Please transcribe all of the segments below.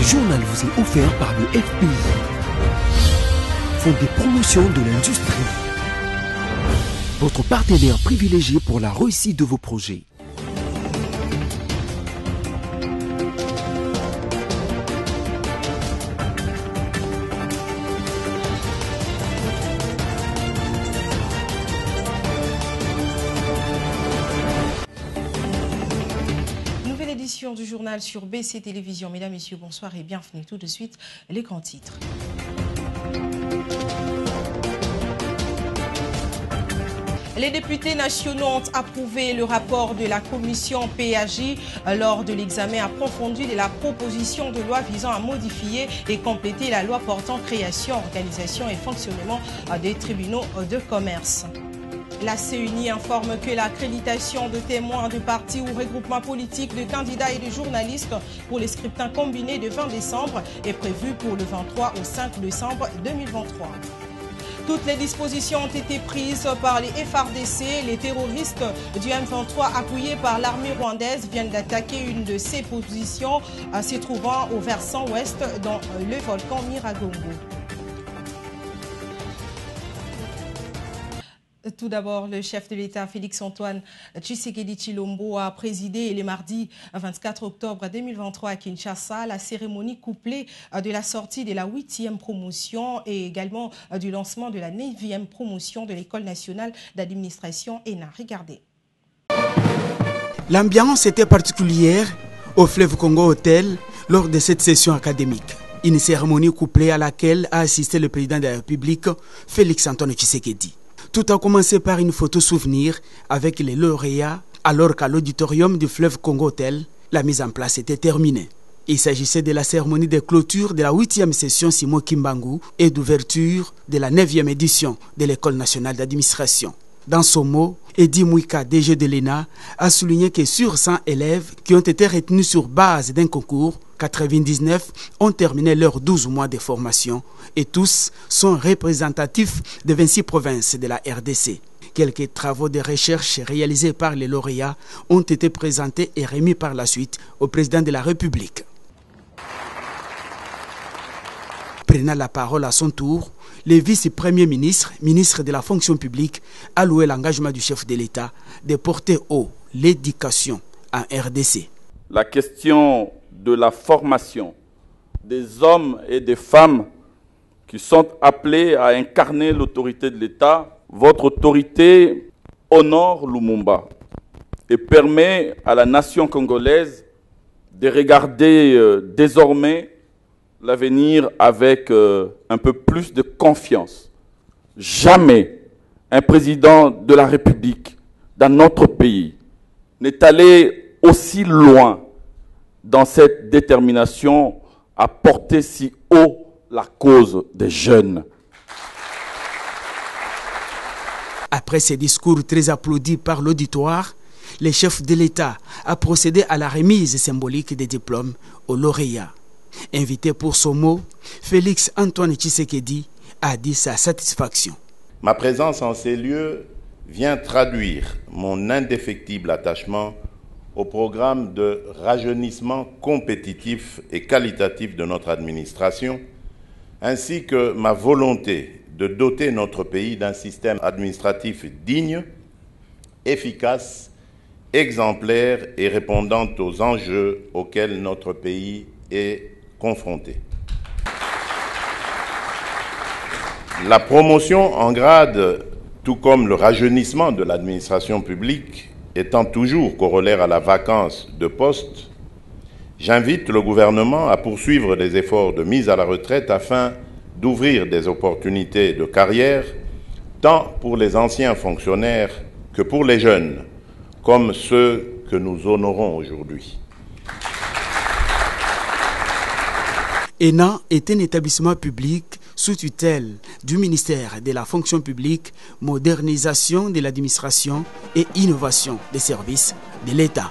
Ce journal vous est offert par le FPI, Fonds des promotions de l'industrie, votre partenaire privilégié pour la réussite de vos projets. Du journal sur BC Télévision. Mesdames, Messieurs, bonsoir et bienvenue. Tout de suite, les grands titres. Les députés nationaux ont approuvé le rapport de la commission PAJ lors de l'examen approfondi de la proposition de loi visant à modifier et compléter la loi portant création, organisation et fonctionnement des tribunaux de commerce. La CENI informe que l'accréditation de témoins de partis ou regroupements politiques de candidats et de journalistes pour les scrutins combinés de 20 décembre est prévue pour le 23 au 5 décembre 2023. Toutes les dispositions ont été prises par les FARDC. Les terroristes du M23 appuyés par l'armée rwandaise viennent d'attaquer une de ces positions se trouvant au versant ouest dans le volcan Miragongo. Tout d'abord, le chef de l'État, Félix-Antoine Tshisekedi Tshilombo, a présidé le mardi 24 octobre 2023 à Kinshasa la cérémonie couplée de la sortie de la 8e promotion et également du lancement de la 9e promotion de l'École nationale d'administration ENA. Regardez. L'ambiance était particulière au Fleuve Congo Hotel lors de cette session académique. Une cérémonie couplée à laquelle a assisté le président de la République, Félix-Antoine Tshisekedi. Tout a commencé par une photo souvenir avec les lauréats, alors qu'à l'auditorium du Fleuve Congo Hotel, la mise en place était terminée. Il s'agissait de la cérémonie de clôture de la 8e session Simon Kimbangu et d'ouverture de la 9e édition de l'École nationale d'administration. Dans son mot, Edi Mouika, DG de l'ENA, a souligné que sur 100 élèves qui ont été retenus sur base d'un concours, 99 ont terminé leurs 12 mois de formation et tous sont représentatifs de 26 provinces de la RDC. Quelques travaux de recherche réalisés par les lauréats ont été présentés et remis par la suite au président de la République. Prenant la parole à son tour, le vice-premier ministre, ministre de la fonction publique, a loué l'engagement du chef de l'État de porter haut l'éducation en RDC. La question de la formation des hommes et des femmes qui sont appelés à incarner l'autorité de l'État, votre autorité honore Lumumba et permet à la nation congolaise de regarder désormais l'avenir avec un peu plus de confiance. Jamais un président de la République dans notre pays n'est allé aussi loin dans cette détermination à porter si haut la cause des jeunes. Après ces discours très applaudis par l'auditoire, le chef de l'État a procédé à la remise symbolique des diplômes aux lauréats. Invité pour son mot, Félix-Antoine Tshisekedi a dit sa satisfaction. Ma présence en ces lieux vient traduire mon indéfectible attachement au programme de rajeunissement compétitif et qualitatif de notre administration, ainsi que ma volonté de doter notre pays d'un système administratif digne, efficace, exemplaire et répondant aux enjeux auxquels notre pays est confronté. La promotion en grade, tout comme le rajeunissement de l'administration publique, étant toujours corollaire à la vacance de poste, j'invite le gouvernement à poursuivre les efforts de mise à la retraite afin d'ouvrir des opportunités de carrière, tant pour les anciens fonctionnaires que pour les jeunes, comme ceux que nous honorons aujourd'hui. ENA est un établissement public sous tutelle du ministère de la fonction publique, modernisation de l'administration et innovation des services de l'État.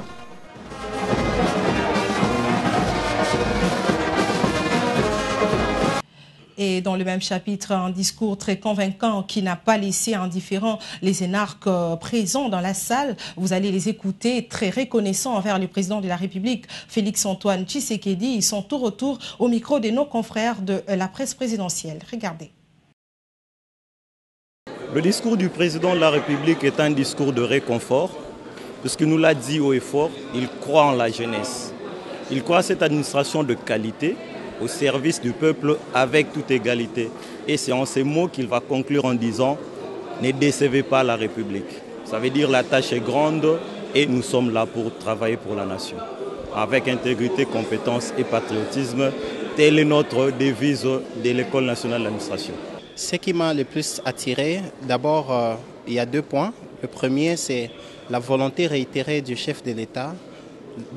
Et dans le même chapitre, un discours très convaincant qui n'a pas laissé indifférents les énarques présents dans la salle. Vous allez les écouter, très reconnaissants envers le président de la République, Félix-Antoine Tshisekedi. Ils sont au retour au micro de nos confrères de la presse présidentielle. Regardez. Le discours du président de la République est un discours de réconfort, parce qu'il nous l'a dit haut et fort, il croit en la jeunesse. Il croit à cette administration de qualité, au service du peuple avec toute égalité. Et c'est en ces mots qu'il va conclure en disant « Ne décevez pas la République ». Ça veut dire la tâche est grande et nous sommes là pour travailler pour la nation. Avec intégrité, compétence et patriotisme, telle est notre devise de l'École nationale d'administration. Ce qui m'a le plus attiré, d'abord, il y a 2 points. Le premier, c'est la volonté réitérée du chef de l'État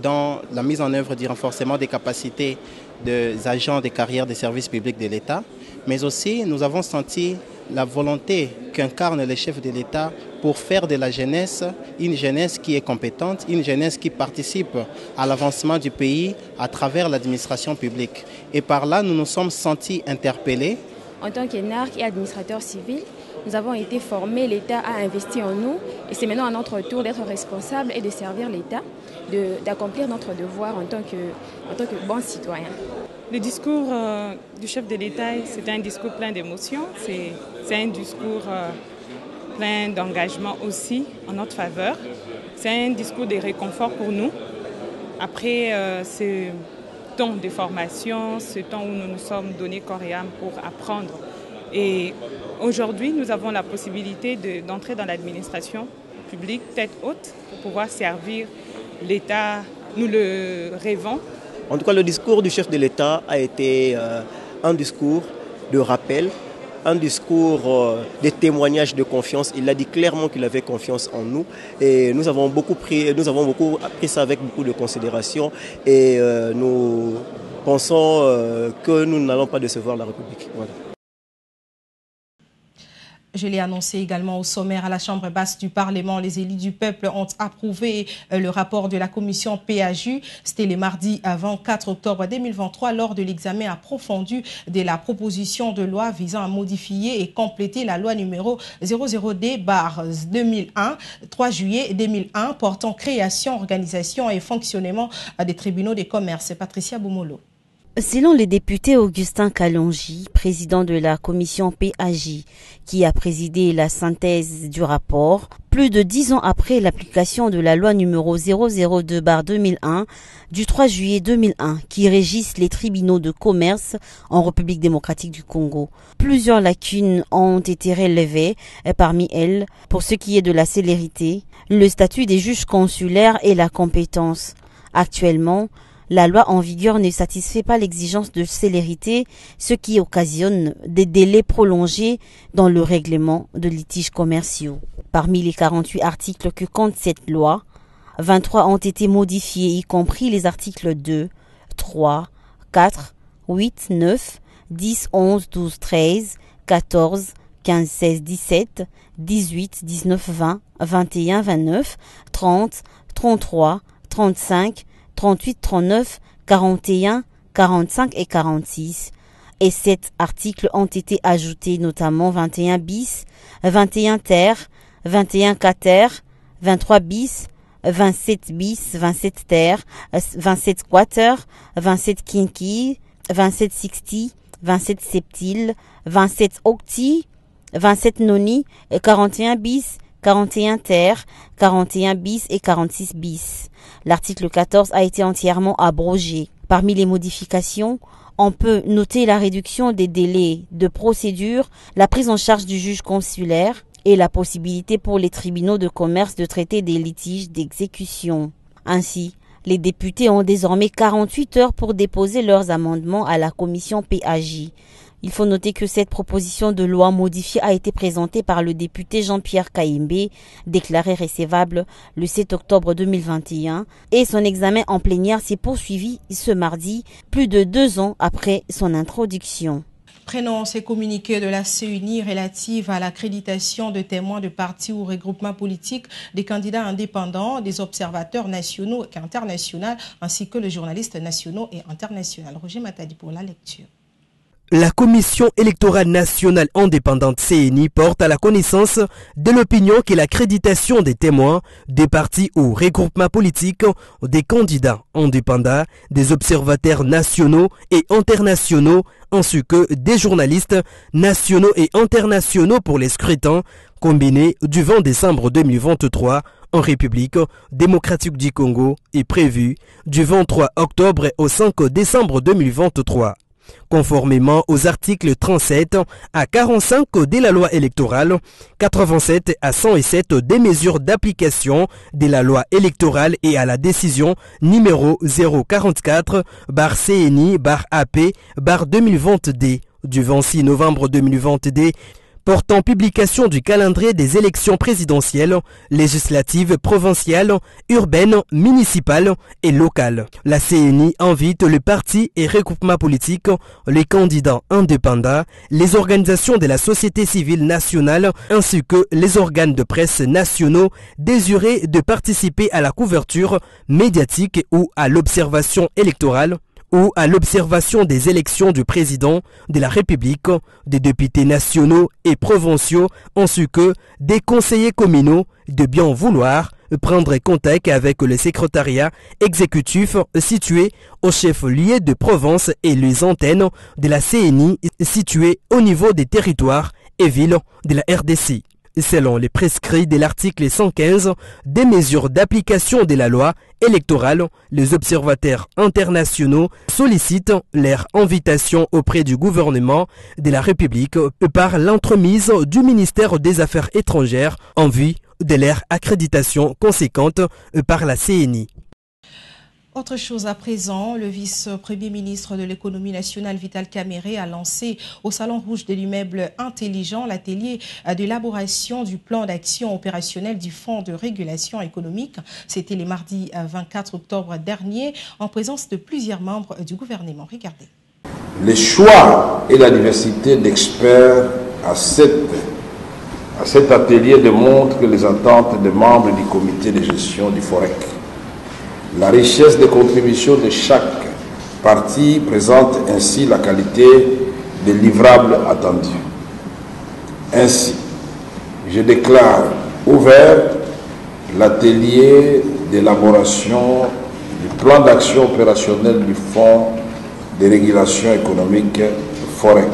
dans la mise en œuvre du renforcement des capacités des agents des carrières des services publics de l'État, mais aussi nous avons senti la volonté qu'incarne le chef de l'État pour faire de la jeunesse une jeunesse qui est compétente, une jeunesse qui participe à l'avancement du pays à travers l'administration publique. Et par là, nous nous sommes sentis interpellés. En tant qu'énarque et administrateur civil, nous avons été formés, l'État a investi en nous et c'est maintenant à notre tour d'être responsable et de servir l'État, d'accomplir notre devoir en tant que bons citoyens. Le discours du chef de l'État, c'est un discours plein d'émotions, c'est un discours plein d'engagement aussi en notre faveur. C'est un discours de réconfort pour nous. Après ce temps de formation, ce temps où nous nous sommes donnés corps et âme pour apprendre. Et aujourd'hui, nous avons la possibilité d'entrer dans l'administration publique tête haute pour pouvoir servir l'État. Nous le rêvons. En tout cas, le discours du chef de l'État a été un discours de rappel, un discours de témoignage de confiance. Il a dit clairement qu'il avait confiance en nous et nous avons beaucoup pris ça avec beaucoup de considération et nous pensons que nous n'allons pas décevoir la République. Voilà. Je l'ai annoncé également au sommaire à la Chambre basse du Parlement. Les élus du peuple ont approuvé le rapport de la commission PAJU. C'était le mardi 24 octobre 2023 lors de l'examen approfondi de la proposition de loi visant à modifier et compléter la loi numéro 00D/2001, 3 juillet 2001, portant création, organisation et fonctionnement des tribunaux de commerce. Patricia Boumolo. Selon le député Augustin Kalonji, président de la commission PAJ, qui a présidé la synthèse du rapport, plus de 10 ans après l'application de la loi numéro 002/2001 du 3 juillet 2001 qui régisse les tribunaux de commerce en République démocratique du Congo, plusieurs lacunes ont été relevées, parmi elles, pour ce qui est de la célérité, le statut des juges consulaires et la compétence. Actuellement, la loi en vigueur ne satisfait pas l'exigence de célérité, ce qui occasionne des délais prolongés dans le règlement de litiges commerciaux. Parmi les 48 articles que compte cette loi, 23 ont été modifiés, y compris les articles 2, 3, 4, 8, 9, 10, 11, 12, 13, 14, 15, 16, 17, 18, 19, 20, 21, 29, 30, 33, 35, 38, 39, 41, 45 et 46. Et 7 articles ont été ajoutés, notamment 21 bis, 21 ter, 21 quater, 23 bis, 27 bis, 27 ter, 27 quater, 27 quinqui, 27 sixti, 27 septil, 27 octi, 27 noni, 41 bis, 41 ter, 41 bis et 46 bis. L'article 14 a été entièrement abrogé. Parmi les modifications, on peut noter la réduction des délais de procédure, la prise en charge du juge consulaire et la possibilité pour les tribunaux de commerce de traiter des litiges d'exécution. Ainsi, les députés ont désormais 48 heures pour déposer leurs amendements à la commission PAJ. Il faut noter que cette proposition de loi modifiée a été présentée par le député Jean-Pierre Kaïmbé, déclaré recevable le 7 octobre 2021, et son examen en plénière s'est poursuivi ce mardi, plus de 2 ans après son introduction. Prenons ces communiqués de la CENI relative à l'accréditation de témoins de partis ou regroupements politiques, des candidats indépendants, des observateurs nationaux et internationaux, ainsi que les journalistes nationaux et internationaux. Roger Matadi pour la lecture. La Commission électorale nationale indépendante CENI porte à la connaissance de l'opinion que l'accréditation des témoins, des partis ou regroupements politiques, des candidats indépendants, des observateurs nationaux et internationaux, ainsi que des journalistes nationaux et internationaux pour les scrutins combinés du 20 décembre 2023 en République démocratique du Congo est prévu du 23 octobre au 5 décembre 2023. Conformément aux articles 37 à 45 de la loi électorale, 87 à 107 des mesures d'application de la loi électorale et à la décision numéro 044/CNI/AP/2022 du 26 novembre 2022 portant publication du calendrier des élections présidentielles, législatives, provinciales, urbaines, municipales et locales. La CENI invite les partis et regroupements politiques, les candidats indépendants, les organisations de la société civile nationale ainsi que les organes de presse nationaux désirés de participer à la couverture médiatique ou à l'observation électorale ou à l'observation des élections du président de la République, des députés nationaux et provinciaux, ainsi que des conseillers communaux, de bien vouloir prendre contact avec le secrétariat exécutif situé au chef-lieu de province et les antennes de la CENI situées au niveau des territoires et villes de la RDC. Selon les prescrits de l'article 115 des mesures d'application de la loi électorale, les observateurs internationaux sollicitent leur invitation auprès du gouvernement de la République par l'entremise du ministère des Affaires étrangères en vue de leur accréditation conséquente par la CENI. Autre chose à présent, le vice-premier ministre de l'économie nationale Vital Kamerhe a lancé au Salon Rouge de l'immeuble intelligent l'atelier d'élaboration du plan d'action opérationnel du Fonds de régulation économique. C'était le mardi 24 octobre dernier en présence de plusieurs membres du gouvernement. Regardez. Les choix et la diversité d'experts à cet atelier démontrent que les attentes des membres du comité de gestion du FOREC, la richesse des contributions de chaque partie présente ainsi la qualité des livrables attendus. Ainsi, je déclare ouvert l'atelier d'élaboration du plan d'action opérationnel du Fonds de régulation économique FOREC.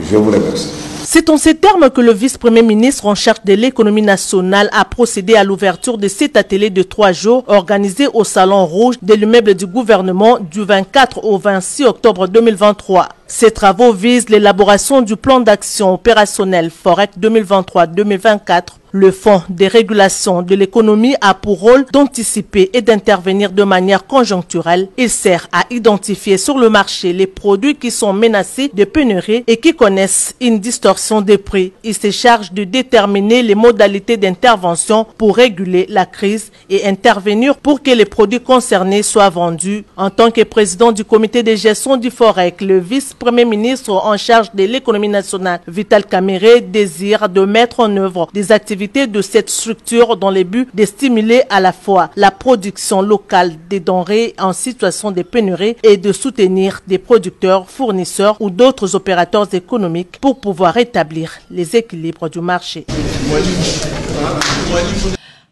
Je vous remercie. C'est en ces termes que le vice-premier ministre en charge de l'économie nationale a procédé à l'ouverture de cet atelier de 3 jours organisé au Salon Rouge de l'immeuble du gouvernement du 24 au 26 octobre 2023. Ces travaux visent l'élaboration du plan d'action opérationnel FOREC 2023-2024. Le Fonds de régulation de l'économie a pour rôle d'anticiper et d'intervenir de manière conjoncturelle. Il sert à identifier sur le marché les produits qui sont menacés de pénurie et qui connaissent une distorsion des prix. Il se charge de déterminer les modalités d'intervention pour réguler la crise et intervenir pour que les produits concernés soient vendus. En tant que président du comité de gestion du FOREC, le vice-premier ministre en charge de l'économie nationale, Vital Kamerhe, désire de mettre en œuvre des activités de cette structure dans le but de stimuler à la fois la production locale des denrées en situation de pénurie et de soutenir des producteurs, fournisseurs ou d'autres opérateurs économiques pour pouvoir établir les équilibres du marché.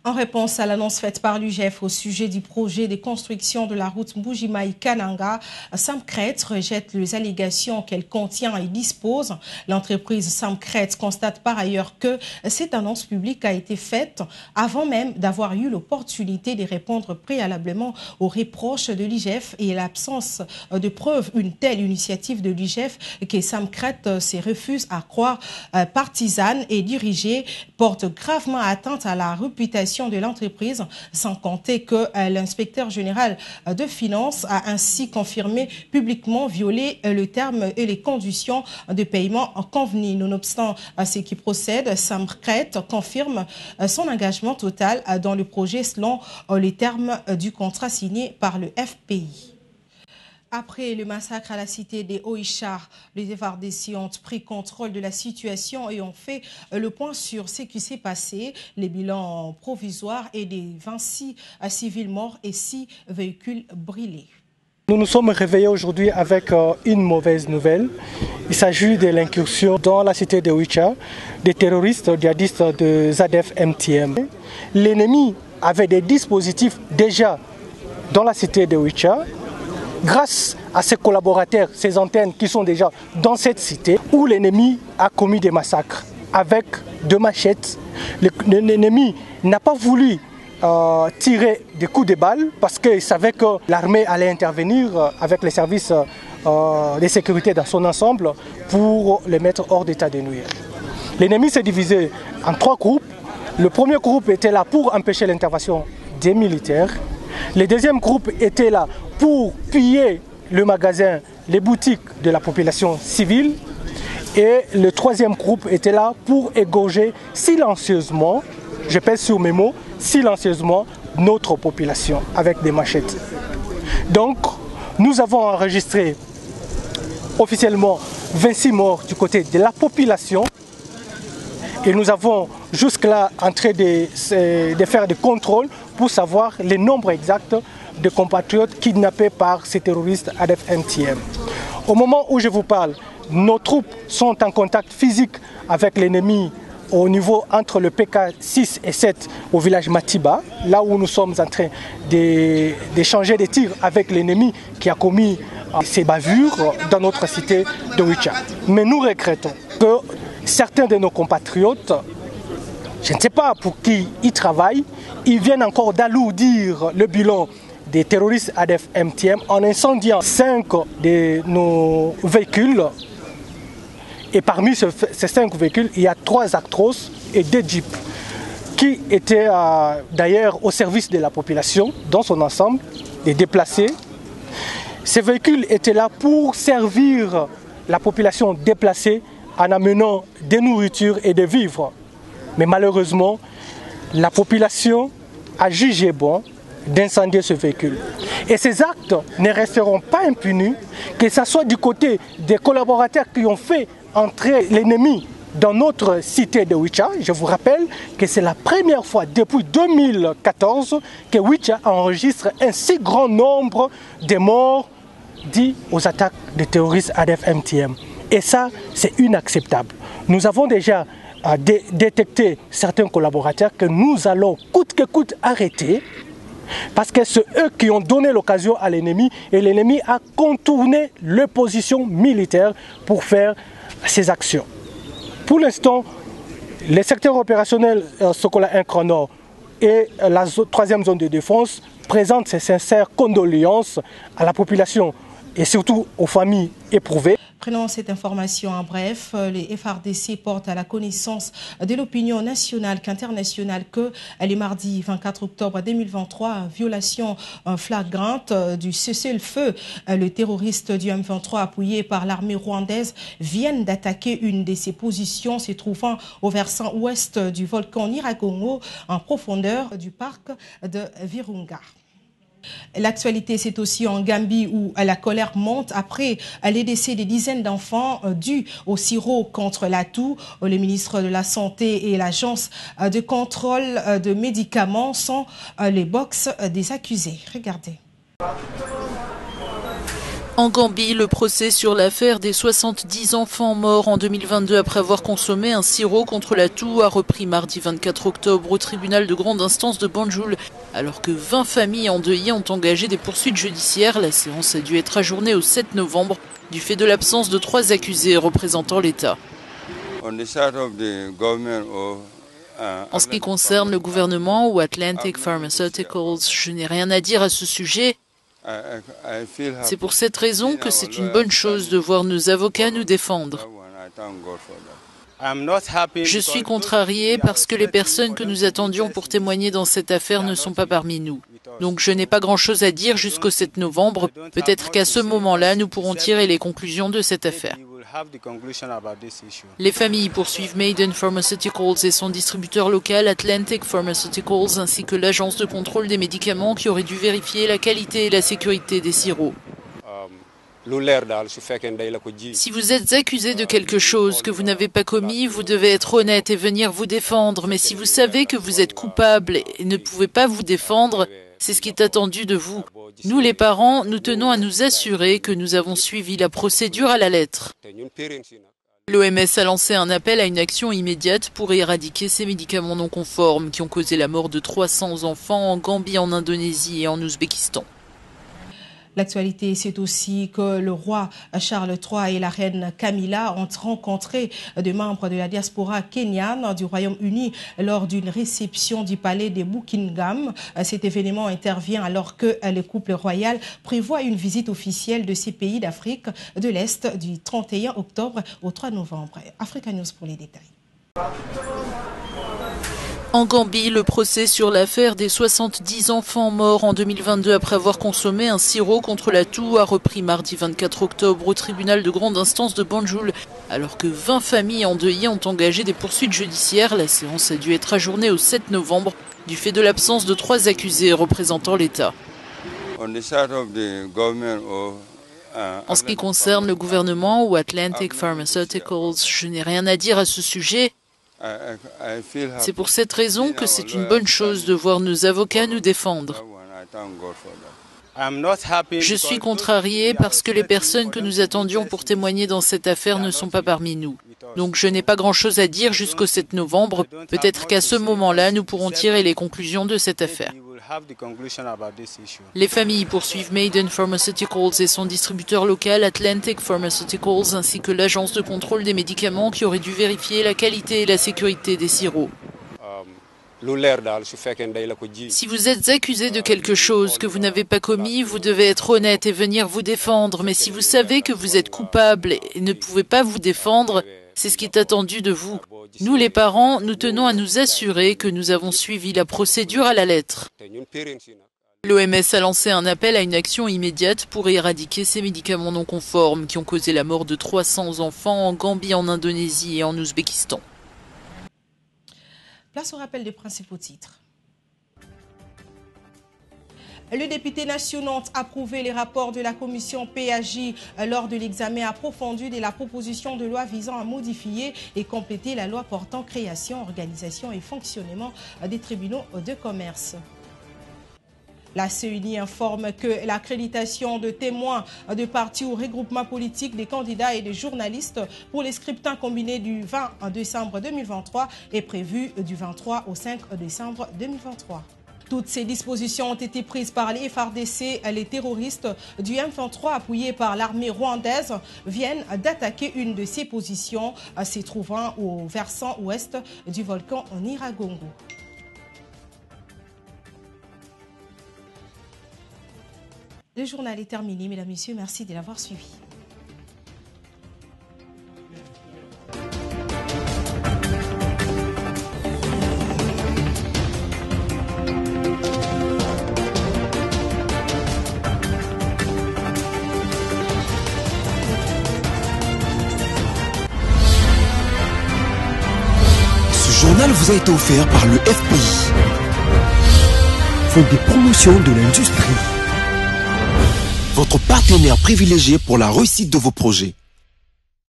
En réponse à l'annonce faite par l'UGF au sujet du projet de construction de la route Mbujimayi-Kananga, Samcret rejette les allégations qu'elle contient et dispose. L'entreprise Samcret constate par ailleurs que cette annonce publique a été faite avant même d'avoir eu l'opportunité de répondre préalablement aux reproches de l'UGF et l'absence de preuves. Une telle initiative de l'UGF que Samcret se refuse à croire partisane et dirigée porte gravement atteinte à la réputation de l'entreprise, sans compter que l'inspecteur général de finances a ainsi confirmé publiquement violer le terme et les conditions de paiement convenues. Nonobstant ce qui procède, Samcret confirme son engagement total dans le projet selon les termes du contrat signé par le FPI. Après le massacre à la cité des Oicha, les FARDC ont pris contrôle de la situation et ont fait le point sur ce qui s'est passé. Les bilans provisoires et des 26 civils morts et 6 véhicules brûlés. Nous nous sommes réveillés aujourd'hui avec une mauvaise nouvelle. Il s'agit de l'incursion dans la cité de Wicha des terroristes djihadistes de ZADF-MTM. L'ennemi avait des dispositifs déjà dans la cité de Wicha. Grâce à ses collaborateurs, ses antennes qui sont déjà dans cette cité, où l'ennemi a commis des massacres avec 2 machettes. L'ennemi n'a pas voulu tirer des coups de balle parce qu'il savait que l'armée allait intervenir avec les services de sécurité dans son ensemble pour les mettre hors d'état de nuire. L'ennemi s'est divisé en 3 groupes. Le premier groupe était là pour empêcher l'intervention des militaires. Le deuxième groupe était là pour piller le magasin, les boutiques de la population civile. Et le troisième groupe était là pour égorger silencieusement, je pèse sur mes mots, silencieusement notre population avec des machettes. Donc, nous avons enregistré officiellement 26 morts du côté de la population et nous avons jusque-là en train de faire des contrôles pour savoir le nombre exact de compatriotes kidnappés par ces terroristes ADF-MTM. Au moment où je vous parle, nos troupes sont en contact physique avec l'ennemi au niveau entre le PK 6 et 7 au village Matiba, là où nous sommes en train d'échanger des tirs avec l'ennemi qui a commis ces bavures dans notre cité de Wicha. Mais nous regrettons que certains de nos compatriotes, je ne sais pas pour qui ils travaillent, ils viennent encore d'alourdir le bilan des terroristes ADF-MTM en incendiant 5 de nos véhicules. Et parmi ces 5 véhicules, il y a 3 Actros et 2 Jeeps qui étaient d'ailleurs au service de la population dans son ensemble, des déplacés. Ces véhicules étaient là pour servir la population déplacée en amenant des nourritures et des vivres. Mais malheureusement, la population a jugé bon d'incendier ce véhicule. Et ces actes ne resteront pas impunis, que ce soit du côté des collaborateurs qui ont fait entrer l'ennemi dans notre cité de Wicha. Je vous rappelle que c'est la première fois depuis 2014 que Wicha enregistre un si grand nombre de morts dus aux attaques des terroristes ADF-MTM. Et ça, c'est inacceptable. Nous avons déjà détecté certains collaborateurs que nous allons coûte que coûte arrêter parce que c'est eux qui ont donné l'occasion à l'ennemi et l'ennemi a contourné les positions militaires pour faire ces actions. Pour l'instant, les secteurs opérationnels Sokola 1 Grand Nord et la 3e zone de défense présentent ses sincères condoléances à la population et surtout aux familles éprouvées. Prenons cette information en bref. Les FRDC portent à la connaissance de l'opinion nationale qu'internationale que le mardi 24 octobre 2023, violation flagrante du cessez-le-feu, le terroriste du M23 appuyé par l'armée rwandaise viennent d'attaquer une de ses positions se trouvant au versant ouest du volcan Nyiragongo en profondeur du parc de Virunga. L'actualité, c'est aussi en Gambie où la colère monte après les décès des dizaines d'enfants dus au sirop contre la toux. Le ministre de la Santé et l'agence de contrôle de médicaments sont les box des accusés. Regardez. En Gambie, le procès sur l'affaire des 70 enfants morts en 2022 après avoir consommé un sirop contre la toux a repris mardi 24 octobre au tribunal de grande instance de Banjul. Alors que 20 familles endeuillées ont engagé des poursuites judiciaires, la séance a dû être ajournée au 7 novembre du fait de l'absence de 3 accusés représentant l'État. En ce qui concerne le gouvernement ou Atlantic Pharmaceuticals, je n'ai rien à dire à ce sujet. C'est pour cette raison que c'est une bonne chose de voir nos avocats nous défendre. Je suis contrarié parce que les personnes que nous attendions pour témoigner dans cette affaire ne sont pas parmi nous. Donc je n'ai pas grand-chose à dire jusqu'au 7 novembre. Peut-être qu'à ce moment-là, nous pourrons tirer les conclusions de cette affaire. Les familles poursuivent Maiden Pharmaceuticals et son distributeur local Atlantic Pharmaceuticals ainsi que l'agence de contrôle des médicaments qui aurait dû vérifier la qualité et la sécurité des sirops. Si vous êtes accusé de quelque chose que vous n'avez pas commis, vous devez être honnête et venir vous défendre. Mais si vous savez que vous êtes coupable et ne pouvez pas vous défendre, C'est ce qui est attendu de vous. Nous, les parents, nous tenons à nous assurer que nous avons suivi la procédure à la lettre. L'OMS a lancé un appel à une action immédiate pour éradiquer ces médicaments non conformes qui ont causé la mort de 300 enfants en Gambie, en Indonésie et en Ouzbékistan. L'actualité, c'est aussi que le roi Charles III et la reine Camilla ont rencontré des membres de la diaspora kenyane du Royaume-Uni lors d'une réception du palais de Buckingham. Cet événement intervient alors que le couple royal prévoit une visite officielle de ces pays d'Afrique de l'Est du 31 octobre au 3 novembre. Africa News pour les détails. En Gambie, le procès sur l'affaire des 70 enfants morts en 2022 après avoir consommé un sirop contre la toux a repris mardi 24 octobre au tribunal de grande instance de Banjul. Alors que 20 familles endeuillées ont engagé des poursuites judiciaires, la séance a dû être ajournée au 7 novembre du fait de l'absence de 3 accusés représentant l'État. En ce qui concerne le gouvernement ou Atlantic Pharmaceuticals, je n'ai rien à dire à ce sujet. C'est pour cette raison que c'est une bonne chose de voir nos avocats nous défendre. Je suis contrarié parce que les personnes que nous attendions pour témoigner dans cette affaire ne sont pas parmi nous. Donc je n'ai pas grand-chose à dire jusqu'au 7 novembre. Peut-être qu'à ce moment-là, nous pourrons tirer les conclusions de cette affaire. Les familles poursuivent Maiden Pharmaceuticals et son distributeur local Atlantic Pharmaceuticals ainsi que l'agence de contrôle des médicaments qui aurait dû vérifier la qualité et la sécurité des sirops. Si vous êtes accusé de quelque chose que vous n'avez pas commis, vous devez être honnête et venir vous défendre. Mais si vous savez que vous êtes coupable et ne pouvez pas vous défendre, c'est ce qui est attendu de vous. Nous, les parents, nous tenons à nous assurer que nous avons suivi la procédure à la lettre. L'OMS a lancé un appel à une action immédiate pour éradiquer ces médicaments non conformes qui ont causé la mort de 300 enfants en Gambie, en Indonésie et en Ouzbékistan. Place au rappel des principaux titres. Le député national a approuvé les rapports de la commission PAJ lors de l'examen approfondi de la proposition de loi visant à modifier et compléter la loi portant création, organisation et fonctionnement des tribunaux de commerce. La CENI informe que l'accréditation de témoins de partis ou regroupements politiques des candidats et des journalistes pour les scrutins combinés du 20 décembre 2023 est prévue du 23 au 5 décembre 2023. Toutes ces dispositions ont été prises par les FARDC. Les terroristes du M23 appuyés par l'armée rwandaise viennent d'attaquer une de ces positions se trouvant au versant ouest du volcan Nyiragongo. Le journal est terminé, mesdames et messieurs. Merci de l'avoir suivi. Ce journal vous a été offert par le FPI, Fonds de promotion de l'industrie. Votre partenaire privilégié pour la réussite de vos projets.